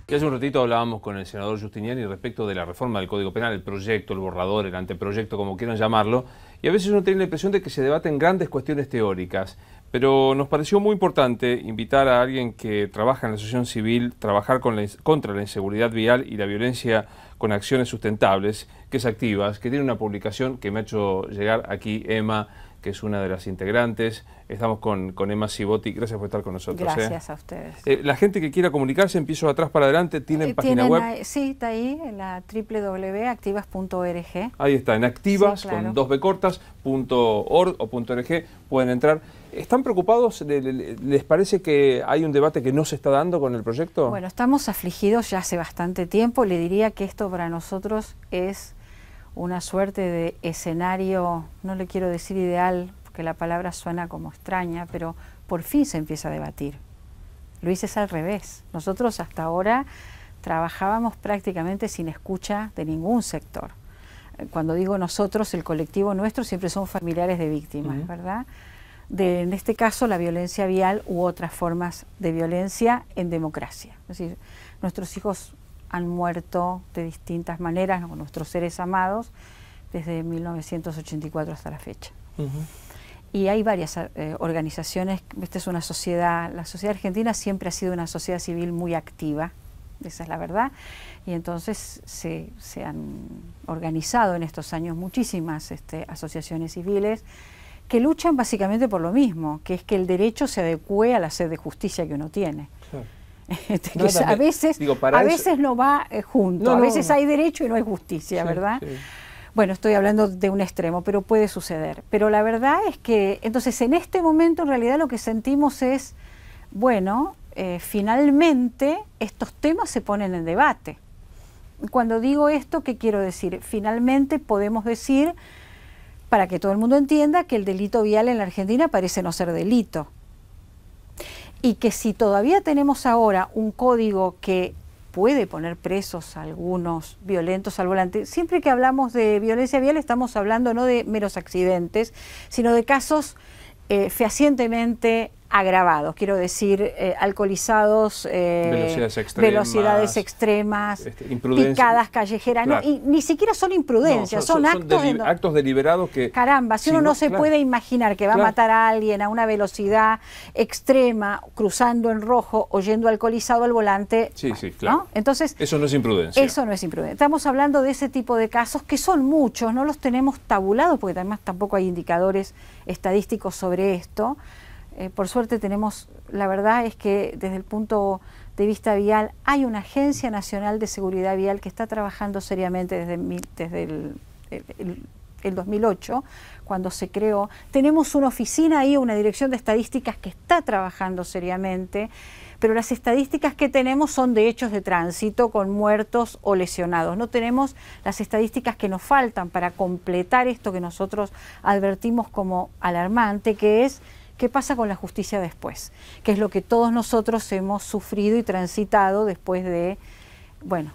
Que hace un ratito hablábamos con el senador Giustiniani respecto de la reforma del Código Penal, el proyecto, el borrador, el anteproyecto, como quieran llamarlo, y a veces uno tiene la impresión de que se debaten grandes cuestiones teóricas, pero nos pareció muy importante invitar a alguien que trabaja en la asociación civil, trabajar contra la inseguridad vial y la violencia con acciones sustentables, que es Activas, que tiene una publicación que me ha hecho llegar aquí Emma, que es una de las integrantes. Estamos con Emma Cibotti. Gracias por estar con nosotros. Gracias a ustedes. La gente que quiera comunicarse, empiezo de atrás para adelante, ¿tienen página web? Sí, está ahí, en la www.activas.org. Ahí está, en Activas, sí, claro, con 2 B cortas, .org o .org, pueden entrar. ¿Están preocupados? ¿Les parece que hay un debate que no se está dando con el proyecto? Bueno, estamos afligidos ya hace bastante tiempo. Le diría que esto para nosotros es una suerte de escenario, no le quiero decir ideal, porque la palabra suena como extraña, pero por fin se empieza a debatir. Luis, es al revés. Nosotros hasta ahora trabajábamos prácticamente sin escucha de ningún sector. Cuando digo nosotros, el colectivo nuestro siempre son familiares de víctimas, ¿verdad? En este caso, la violencia vial u otras formas de violencia en democracia. Es decir, nuestros hijos han muerto de distintas maneras, con nuestros seres amados, desde 1984 hasta la fecha. Y hay varias organizaciones. Esta es una sociedad, la sociedad argentina siempre ha sido una sociedad civil muy activa, esa es la verdad, y entonces se han organizado en estos años muchísimas asociaciones civiles que luchan básicamente por lo mismo, que es que el derecho se adecue a la sed de justicia que uno tiene. Claro. A veces no va junto, a veces hay derecho y no hay justicia, sí, ¿verdad? Sí. Bueno, estoy hablando de un extremo, pero puede suceder. Pero la verdad es que, entonces, en este momento en realidad lo que sentimos es, bueno, finalmente estos temas se ponen en debate. Cuando digo esto, ¿qué quiero decir? Finalmente podemos decir, para que todo el mundo entienda, que el delito vial en la Argentina parece no ser delito. Y que si todavía tenemos ahora un código que puede poner presos a algunos violentos al volante, siempre que hablamos de violencia vial estamos hablando no de meros accidentes, sino de casos fehacientemente agravados, quiero decir, alcoholizados, velocidades extremas, picadas callejeras, claro. No, y ni siquiera son imprudencias, son actos deliberados que... Caramba, si uno no se puede imaginar que va a matar a alguien a una velocidad extrema, cruzando en rojo o yendo alcoholizado al volante, sí, bueno, sí, claro. ¿no? Entonces, eso no es imprudencia. Eso no es imprudencia. Estamos hablando de ese tipo de casos que son muchos, no los tenemos tabulados porque además tampoco hay indicadores estadísticos sobre esto. Por suerte tenemos, la verdad es que desde el punto de vista vial hay una Agencia Nacional de Seguridad Vial que está trabajando seriamente desde el 2008, cuando se creó. Tenemos una oficina ahí, una dirección de estadísticas que está trabajando seriamente, pero las estadísticas que tenemos son de hechos de tránsito con muertos o lesionados. No tenemos las estadísticas que nos faltan para completar esto que nosotros advertimos como alarmante, que es ¿qué pasa con la justicia después? Que es lo que todos nosotros hemos sufrido y transitado después de, bueno...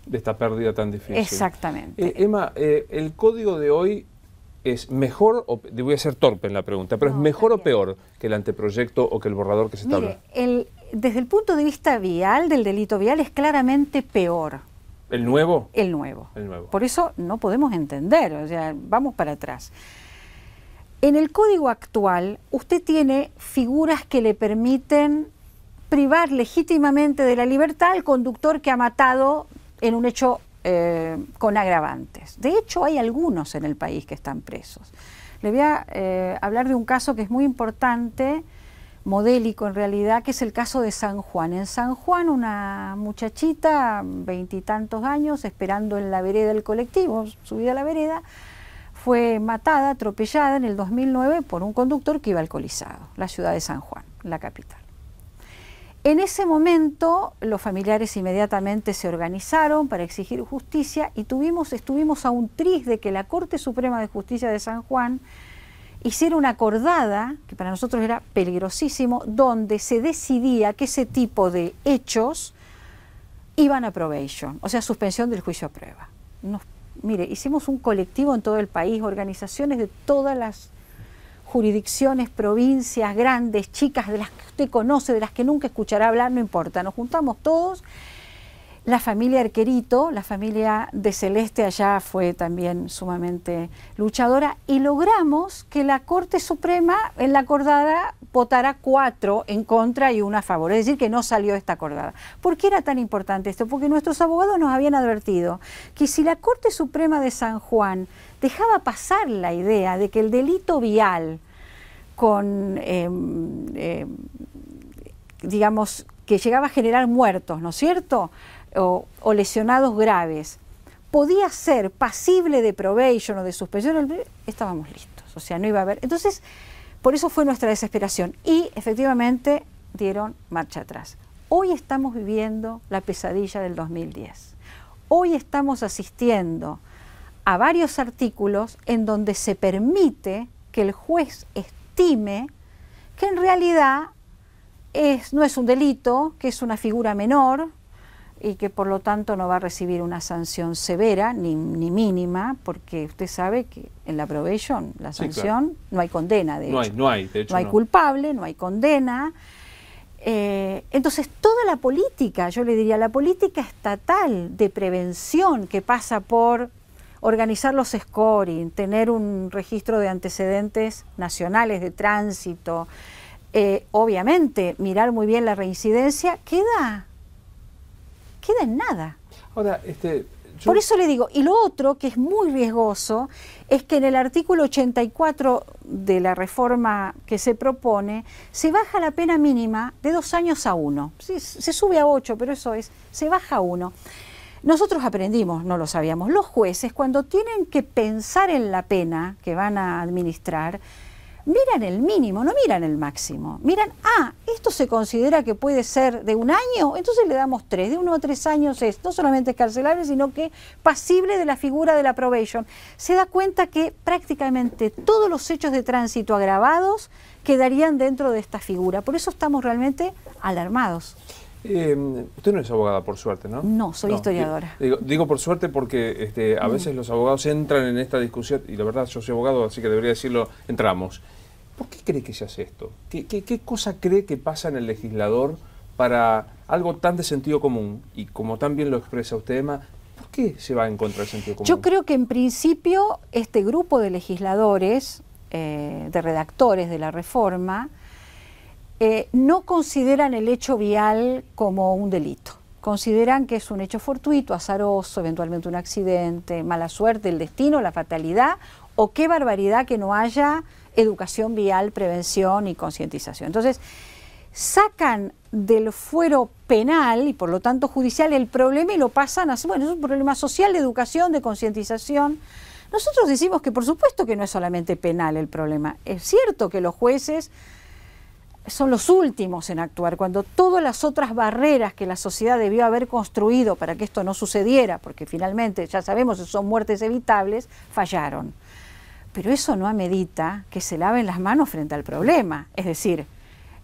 de esta pérdida tan difícil. Exactamente. Emma, ¿el código de hoy es mejor, o voy a ser torpe en la pregunta, pero no, es mejor o peor que el anteproyecto o que el borrador que se está hablando? Desde el punto de vista vial, del delito vial, es claramente peor. ¿El nuevo? El nuevo. El nuevo. Por eso no podemos entender, o sea, vamos para atrás. En el código actual, usted tiene figuras que le permiten privar legítimamente de la libertad al conductor que ha matado en un hecho con agravantes. De hecho, hay algunos en el país que están presos. Le voy a hablar de un caso que es muy importante, modélico en realidad, que es el caso de San Juan. En San Juan, una muchachita, 20 y tantos años, esperando en la vereda del colectivo, subida a la vereda, fue matada, atropellada en el 2009 por un conductor que iba alcoholizado, la ciudad de San Juan, la capital. En ese momento los familiares inmediatamente se organizaron para exigir justicia y estuvimos a un tris de que la Corte Suprema de Justicia de San Juan hiciera una acordada, que para nosotros era peligrosísimo, donde se decidía que ese tipo de hechos iban a probation, o sea, suspensión del juicio a prueba. Mire, hicimos un colectivo en todo el país, organizaciones de todas las jurisdicciones, provincias, grandes, chicas, de las que usted conoce, de las que nunca escuchará hablar, no importa. Nos juntamos todos La familia Arquerito, la familia de Celeste allá fue también sumamente luchadora y logramos que la Corte Suprema en la acordada votara 4 en contra y 1 a favor, es decir, que no salió esta acordada. ¿Por qué era tan importante esto? Porque nuestros abogados nos habían advertido que si la Corte Suprema de San Juan dejaba pasar la idea de que el delito vial con, digamos, que llegaba a generar muertos, ¿no es cierto?, o lesionados graves, podía ser pasible de probation o de suspensión, estábamos listos, o sea, no iba a haber. Entonces, por eso fue nuestra desesperación y efectivamente dieron marcha atrás. Hoy estamos viviendo la pesadilla del 2010. Hoy estamos asistiendo a varios artículos en donde se permite que el juez estime que en realidad no es un delito, que es una figura menor, y que por lo tanto no va a recibir una sanción severa ni mínima, porque usted sabe que en la probation, la sanción, sí, claro, no hay condena, de hecho. No hay, de hecho no hay culpable, no hay condena. Entonces toda la política, yo le diría, la política estatal de prevención que pasa por organizar los scoring, tener un registro de antecedentes nacionales de tránsito, obviamente mirar muy bien la reincidencia, queda en nada. Ahora, por eso le digo, y lo otro que es muy riesgoso es que en el artículo 84 de la reforma que se propone se baja la pena mínima de 2 años a 1. Sí, se sube a 8, pero eso se baja a 1. Nosotros aprendimos, no lo sabíamos, los jueces cuando tienen que pensar en la pena que van a administrar, miran el mínimo, no miran el máximo. Miran, esto se considera que puede ser de 1 año, entonces le damos 3. De 1 a 3 años no solamente es carcelable, sino que pasible de la figura de la probation. Se da cuenta que prácticamente todos los hechos de tránsito agravados quedarían dentro de esta figura. Por eso estamos realmente alarmados. Usted no es abogada, por suerte, ¿no? No, soy historiadora. Digo por suerte porque a veces los abogados entran en esta discusión, y la verdad yo soy abogado, así que debería decirlo, entramos. ¿Por qué cree que se hace esto? ¿Qué cosa cree que pasa en el legislador para algo tan de sentido común? Y como tan bien lo expresa usted, Emma, ¿por qué se va en contra del sentido común? Yo creo que en principio este grupo de legisladores, de redactores de la reforma, no consideran el hecho vial como un delito. Consideran que es un hecho fortuito, azaroso, eventualmente un accidente, mala suerte, el destino, la fatalidad, o qué barbaridad que no haya educación vial, prevención y concientización. Entonces, sacan del fuero penal y por lo tanto judicial el problema y lo pasan a, bueno, es un problema social, de educación, de concientización. Nosotros decimos que por supuesto que no es solamente penal el problema. Es cierto que los jueces son los últimos en actuar, cuando todas las otras barreras que la sociedad debió haber construido para que esto no sucediera, porque finalmente ya sabemos que son muertes evitables, fallaron. Pero eso no amerita que se laven las manos frente al problema. Es decir,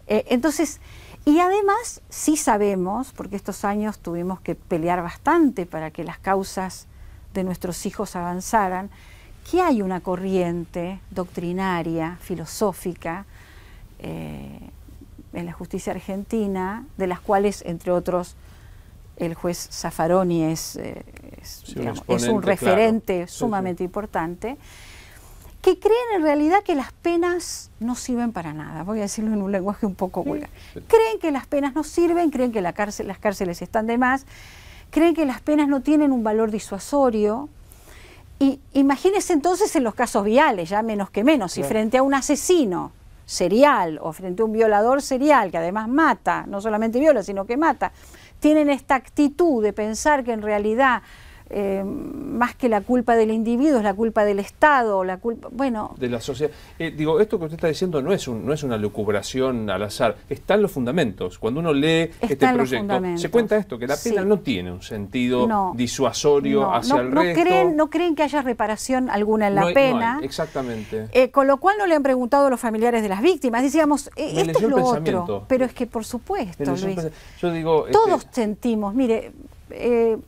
entonces, y además sí sabemos, porque estos años tuvimos que pelear bastante para que las causas de nuestros hijos avanzaran, que hay una corriente doctrinaria, filosófica, en la justicia argentina, de las cuales, entre otros, el juez Zaffaroni es un referente, claro, sumamente importante, que creen en realidad que las penas no sirven para nada. Voy a decirlo en un lenguaje un poco vulgar. Creen que las penas no sirven, creen que las cárceles están de más, creen que las penas no tienen un valor disuasorio. Y imagínense entonces en los casos viales, ya menos que menos, si frente a un asesino serial o frente a un violador serial que además mata, no solamente viola sino que mata, tienen esta actitud de pensar que en realidad más que la culpa del individuo es la culpa del Estado, la culpa, bueno, de la sociedad. Digo, esto que usted está diciendo no es una lucubración al azar, están los fundamentos. Cuando uno lee este proyecto, se cuenta esto, que la pena no tiene un sentido disuasorio hacia el resto. No creen que haya reparación alguna en la pena. No hay, exactamente. Con lo cual no le han preguntado a los familiares de las víctimas. Decíamos, esto es lo otro. Pero es que por supuesto, Luis, yo digo, todos sentimos, mire,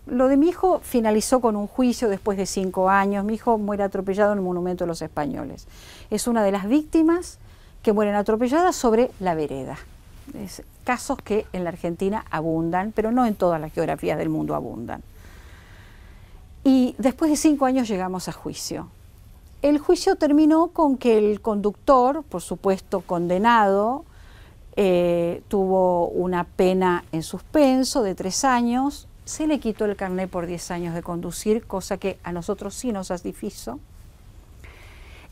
lo de mi hijo finalizó con un juicio después de 5 años. Mi hijo muere atropellado en el Monumento de los Españoles. Es una de las víctimas que mueren atropelladas sobre la vereda. Casos que en la Argentina abundan, pero no en todas las geografías del mundo abundan. Y después de 5 años llegamos a juicio. El juicio terminó con que el conductor, por supuesto condenado, tuvo una pena en suspenso de 3 años, se le quitó el carnet por 10 años de conducir, cosa que a nosotros sí nos satisfizo,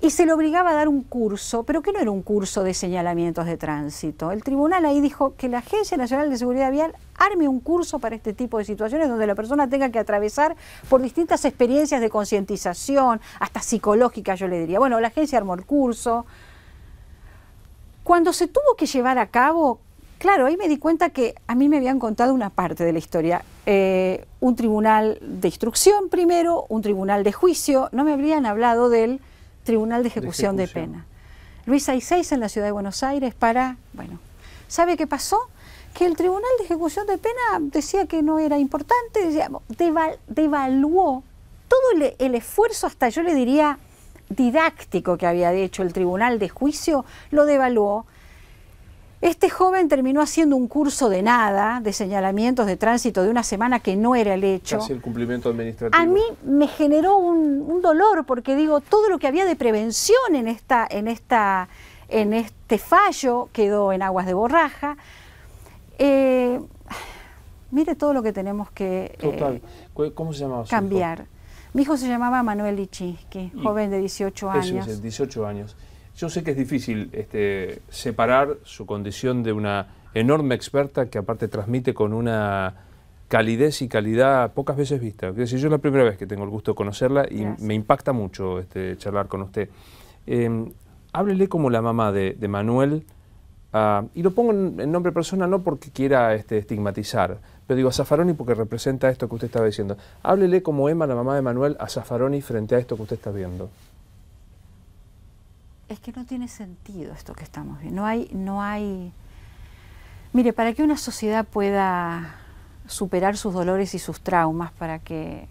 y se le obligaba a dar un curso, pero que no era un curso de señalamientos de tránsito. El tribunal ahí dijo que la Agencia Nacional de Seguridad Vial arme un curso para este tipo de situaciones donde la persona tenga que atravesar por distintas experiencias de concientización, hasta psicológicas, yo le diría. Bueno, la agencia armó el curso. Cuando se tuvo que llevar a cabo, claro, ahí me di cuenta que a mí me habían contado una parte de la historia. Un tribunal de instrucción primero, un tribunal de juicio, no me habrían hablado del Tribunal de Ejecución de Pena. Luis XVI en la ciudad de Buenos Aires bueno, ¿sabe qué pasó? Que el Tribunal de Ejecución de Pena decía que no era importante, decía, devaluó todo el esfuerzo, hasta yo le diría didáctico que había hecho el Tribunal de Juicio, lo devaluó. Este joven terminó haciendo un curso de nada, de señalamientos de tránsito de una semana que no era el hecho. Casi el cumplimiento administrativo. A mí me generó un dolor, porque digo, todo lo que había de prevención en este fallo quedó en aguas de borraja. Mire todo lo que tenemos que ¿Cómo se llamaba cambiar. Mi hijo se llamaba Manuel Lichinsky, joven de 18 años. Eso es, 18 años. Yo sé que es difícil separar su condición de una enorme experta que aparte transmite con una calidez y calidad pocas veces vista. Es decir, yo es la primera vez que tengo el gusto de conocerla y me impacta mucho charlar con usted. Háblele como la mamá de Manuel, y lo pongo en nombre personal no porque quiera estigmatizar, pero digo a Zaffaroni porque representa esto que usted estaba diciendo. Háblele como Emma, la mamá de Manuel, a Zaffaroni frente a esto que usted está viendo. Es que no tiene sentido esto que estamos viendo. No hay... Mire, para que una sociedad pueda superar sus dolores y sus traumas, para que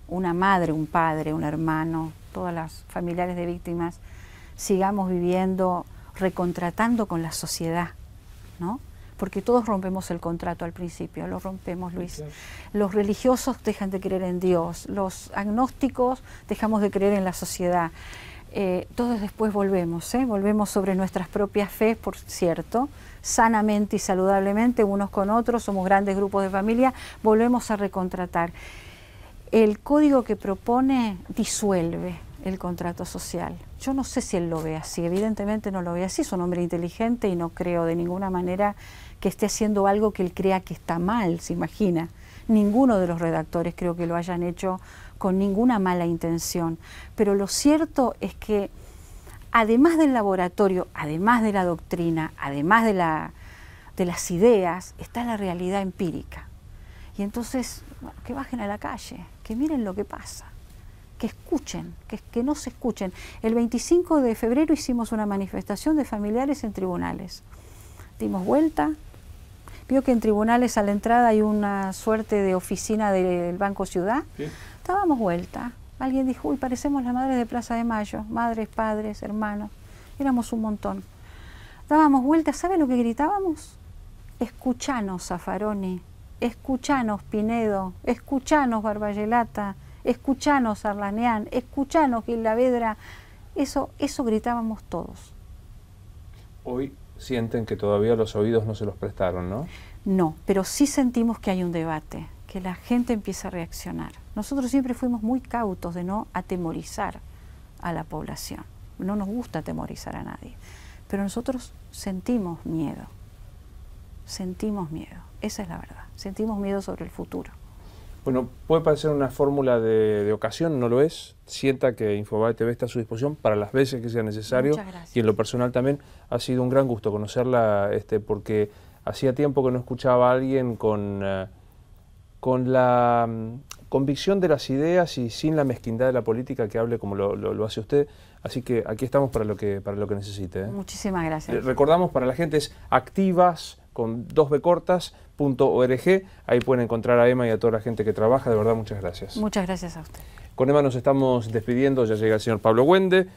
una madre, un padre, un hermano, todas las familiares de víctimas, sigamos viviendo, recontratando con la sociedad, ¿no? Porque todos rompemos el contrato al principio, lo rompemos, Luis. Los religiosos dejan de creer en Dios, los agnósticos dejamos de creer en la sociedad. Todos después volvemos sobre nuestras propias fe, por cierto, sanamente y saludablemente, unos con otros, somos grandes grupos de familia, volvemos a recontratar. El código que propone disuelve el contrato social. Yo no sé si él lo ve así, evidentemente no lo ve así, es un hombre inteligente y no creo de ninguna manera que esté haciendo algo que él crea que está mal, se imagina. Ninguno de los redactores creo que lo hayan hecho con ninguna mala intención, pero lo cierto es que además del laboratorio, además de la doctrina, además de las ideas, está la realidad empírica. Y entonces, bueno, que bajen a la calle, que miren lo que pasa, que escuchen, que no se escuchen. El 25 de febrero hicimos una manifestación de familiares en tribunales. Dimos vuelta. Vio que en tribunales a la entrada hay una suerte de oficina del Banco Ciudad. ¿Sí? Dábamos vuelta. Alguien dijo, uy, parecemos las madres de Plaza de Mayo, madres, padres, hermanos. Éramos un montón. Dábamos vuelta, ¿sabe lo que gritábamos? Escuchanos, Zaffaroni, escuchanos, Pinedo, escuchanos, Barbayelata, escuchanos, Arlanián, escuchanos, Gilavedra. Eso gritábamos todos. Hoy sienten que todavía los oídos no se los prestaron, ¿no? No, pero sí sentimos que hay un debate, que la gente empieza a reaccionar. Nosotros siempre fuimos muy cautos de no atemorizar a la población. No nos gusta atemorizar a nadie, pero nosotros sentimos miedo. Sentimos miedo, esa es la verdad. Sentimos miedo sobre el futuro. Bueno, puede parecer una fórmula de ocasión, no lo es. Sienta que Infobae TV está a su disposición para las veces que sea necesario. Muchas gracias. Y en lo personal también ha sido un gran gusto conocerla, porque hacía tiempo que no escuchaba a alguien con la convicción de las ideas y sin la mezquindad de la política que hable como lo hace usted. Así que aquí estamos para lo que necesite. Muchísimas gracias. Recordamos para la gente es activas con 2b cortas.org. Ahí pueden encontrar a Emma y a toda la gente que trabaja. De verdad, muchas gracias. Muchas gracias a usted. Con Emma nos estamos despidiendo. Ya llega el señor Pablo Wende.